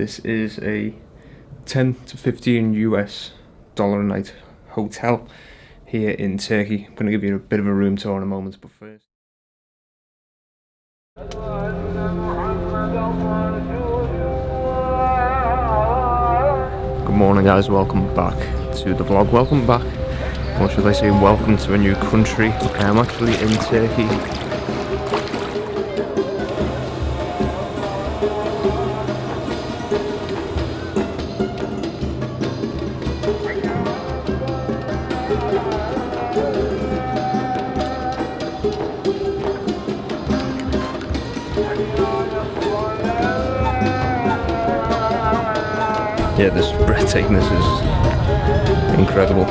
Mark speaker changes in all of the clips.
Speaker 1: This is a 10 to 15 US dollar a night hotel here in Turkey. I'm going to give you a bit of a room tour in a moment, but first. Good morning guys, welcome back to the vlog. Welcome back, or should I say welcome to a new country. I am actually in Turkey. Yeah, this is breathtaking, this is incredible.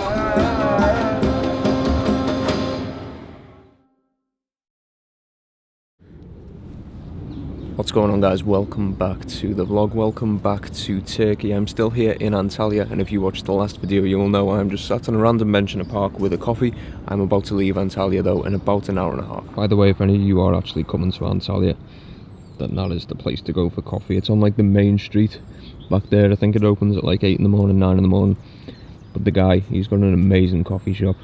Speaker 1: What's going on guys, welcome back to the vlog, welcome back to Turkey. I'm still here in Antalya, and if you watched the last video you will know I'm just sat on a random bench in a park with a coffee. I'm about to leave Antalya though in about an hour and a half. By the way, if any of you are actually coming to Antalya, then that is the place to go for coffee. It's on like the main street back there. I think it opens at like 8 in the morning, 9 in the morning. But the guy, he's got an amazing coffee shop.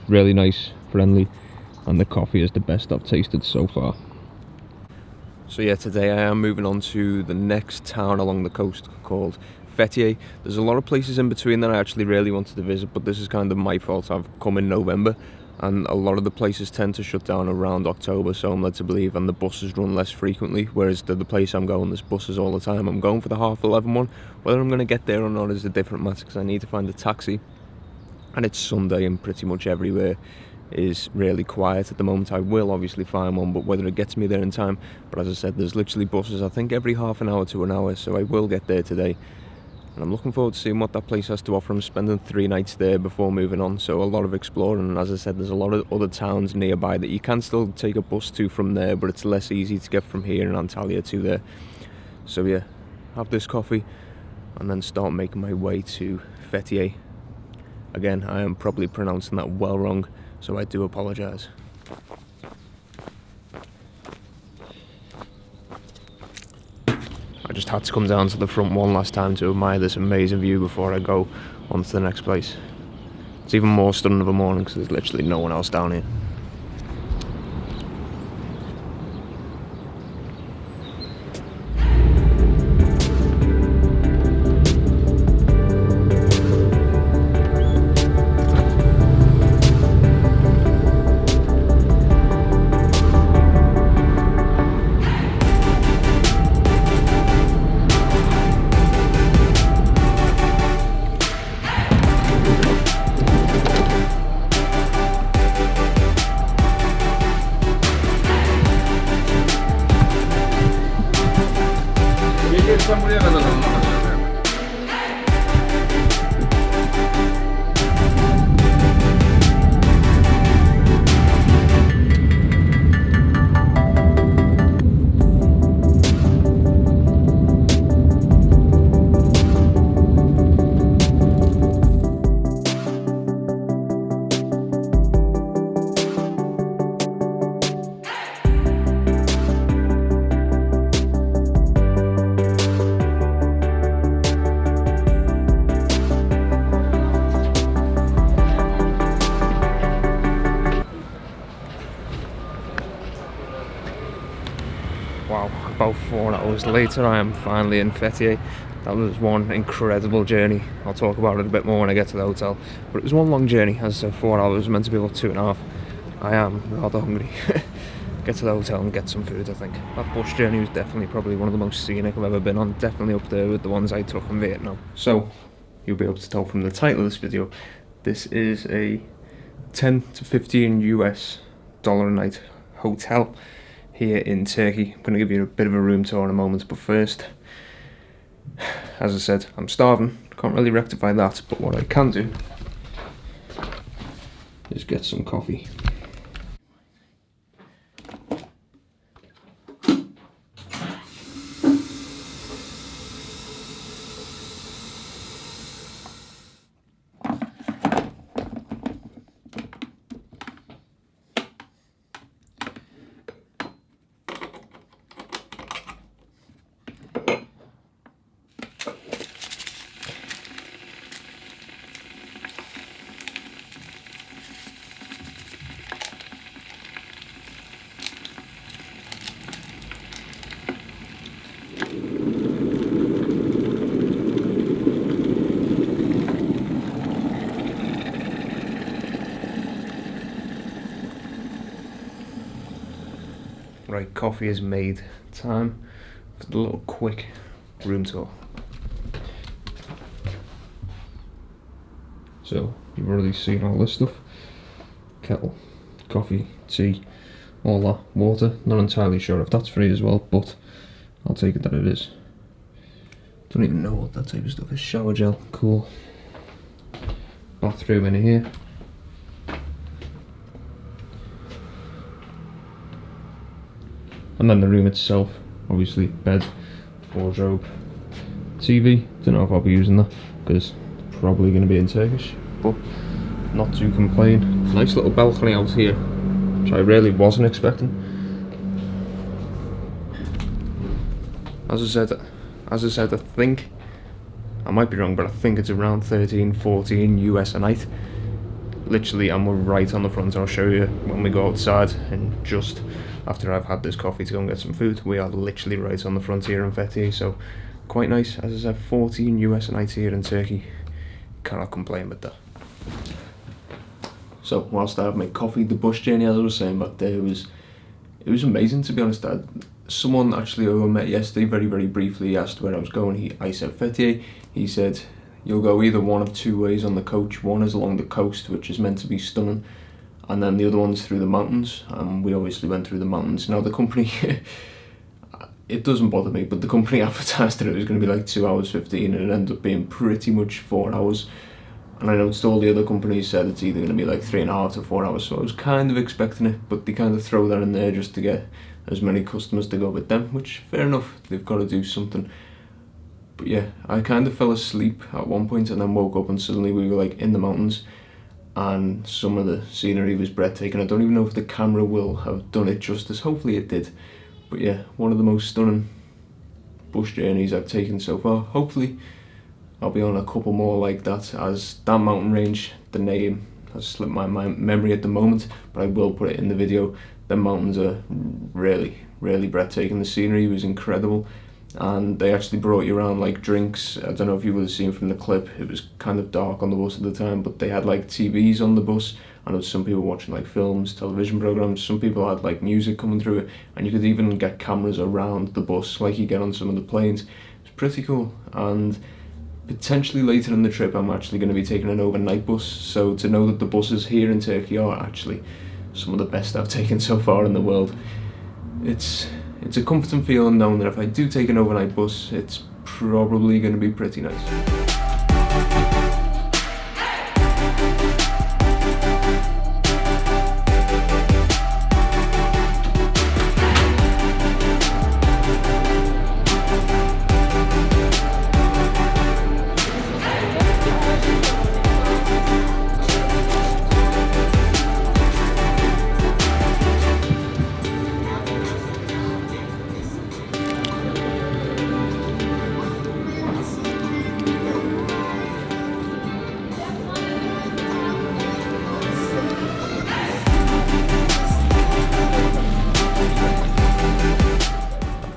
Speaker 1: Really nice, friendly, and the coffee is the best I've tasted so far. So yeah, today I am moving on to the next town along the coast called Fethiye. There's a lot of places in between that I actually really wanted to visit, but this is kind of my fault. I've come in November and a lot of the places tend to shut down around October, so I'm led to believe, and the buses run less frequently, whereas the place I'm going, there's buses all the time. I'm going for the 11:30 one. Whether I'm going to get there or not is a different matter, because I need to find a taxi, and it's Sunday and pretty much everywhere is really quiet at the moment. I will obviously find one, but whether it gets me there in time, but as I said, there's literally buses I think every half an hour to an hour, so I will get there today. And I'm looking forward to seeing what that place has to offer. I'm spending 3 nights there before moving on, so a lot of exploring. And as I said, there's a lot of other towns nearby that you can still take a bus to from there, but it's less easy to get from here in Antalya to there. So yeah, have this coffee and then start making my way to Fethiye. Again, I am probably pronouncing that well wrong, so I do apologise. I just had to come down to the front one last time to admire this amazing view before I go on to the next place. It's even more stunning of a morning because there's literally no one else down here. Wow, about 4 hours later I am finally in Fethiye. That was one incredible journey. I'll talk about it a bit more when I get to the hotel. But it was one long journey, as I said, 4 hours, meant to be about 2.5. I am rather hungry. Get to the hotel and get some food, I think. That bus journey was definitely probably one of the most scenic I've ever been on. Definitely up there with the ones I took in Vietnam. So, you'll be able to tell from the title of this video, this is a 10 to 15 US dollar a night hotel here in Turkey. I'm going to give you a bit of a room tour in a moment, but first, as I said, I'm starving. Can't really rectify that, but what I can do is get some coffee. Right, coffee is made. Time for the little quick room tour. So, you've already seen all this stuff. Kettle, coffee, tea, all that, water. Not entirely sure if that's free as well, but I'll take it that it is. Don't even know what that type of stuff is. Shower gel, cool. Bathroom in here. And then the room itself, obviously bed, wardrobe, TV. Don't know if I'll be using that because it's probably going to be in Turkish, but not to complain. Nice little balcony out here, which I really wasn't expecting. As I said, I think, I might be wrong, but I think it's around 13, 14 US a night. Literally, and we're right on the front. I'll show you when we go outside, and just after I've had this coffee to go and get some food, we are literally right on the front here in Fethiye, so quite nice. As I said, 14 US a night here in Turkey. Cannot complain with that. So whilst I have my coffee, the bus journey, as I was saying back there, it was amazing, to be honest. Someone actually who I met yesterday, very briefly, asked where I was going. I said Fethiye. He said, you'll go either one of two ways on the coach. One is along the coast, which is meant to be stunning, and then the other one's through the mountains. We obviously went through the mountains. Now the company, it doesn't bother me, but the company advertised that it was going to be like 2 hours 15, and it ended up being pretty much 4 hours. And I noticed all the other companies said it's either going to be like 3.5 to 4 hours, so I was kind of expecting it, but they kind of throw that in there just to get as many customers to go with them, which, fair enough, they've got to do something. But yeah, I kind of fell asleep at one point and then woke up, and suddenly we were like in the mountains, and some of the scenery was breathtaking. I don't even know if the camera will have done it justice. Hopefully it did. But yeah, one of the most stunning bus journeys I've taken so far. Hopefully I'll be on a couple more like that, as that mountain range, the name has slipped my memory at the moment, but I will put it in the video. The mountains are really breathtaking. The scenery was incredible, and they actually brought you around like drinks. I don't know if you would have seen from the clip, it was kind of dark on the bus at the time, but they had like TVs on the bus. I know some people watching like films, television programs, some people had like music coming through it, and you could even get cameras around the bus like you get on some of the planes. It's pretty cool. And potentially later in the trip I'm actually going to be taking an overnight bus, so to know that the buses here in Turkey are actually some of the best I've taken so far in the world, it's a comforting feeling knowing that if I do take an overnight bus, it's probably going to be pretty nice.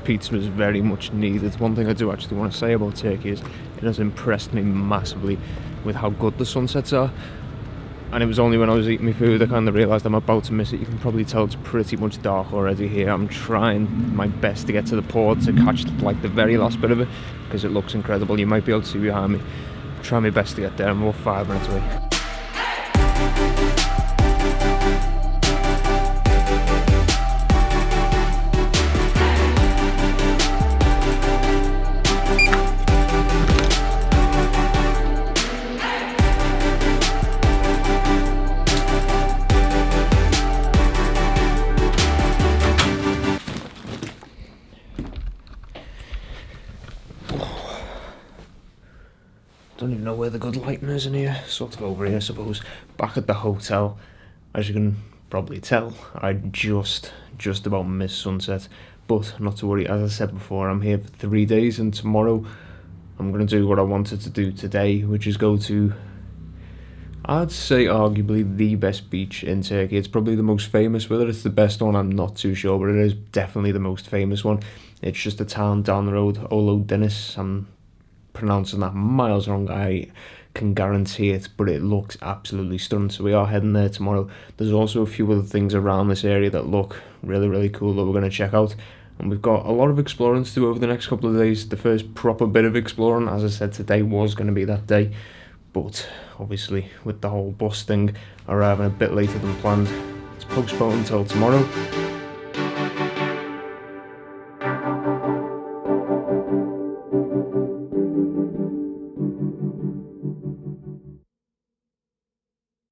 Speaker 1: Pizza was very much needed. One thing I do actually want to say about Turkey is it has impressed me massively with how good the sunsets are. And it was only when I was eating my food I kind of realised I'm about to miss it. You can probably tell it's pretty much dark already here. I'm trying my best to get to the port to catch like the very last bit of it, because it looks incredible. You might be able to see behind me. Try my best to get there. I'm about 5 minutes away. Don't even know where the good lighting is in here. Sort of over here, I suppose. Back at the hotel, as you can probably tell, I just about missed sunset. But not to worry, as I said before, I'm here for 3 days, and tomorrow I'm going to do what I wanted to do today, which is go to, I'd say arguably the best beach in Turkey. It's probably the most famous. Whether it's the best one, I'm not too sure, but it is definitely the most famous one. It's just a town down the road, Olo Deniz. I'm pronouncing that miles wrong, I can guarantee it, but it looks absolutely stunning. So we are heading there tomorrow. There's also a few other things around this area that look really, really cool that we're going to check out. And we've got a lot of exploring to do over the next couple of days. The first proper bit of exploring, as I said, today was going to be that day. But obviously, with the whole bus thing arriving a bit later than planned, it's postponed until tomorrow.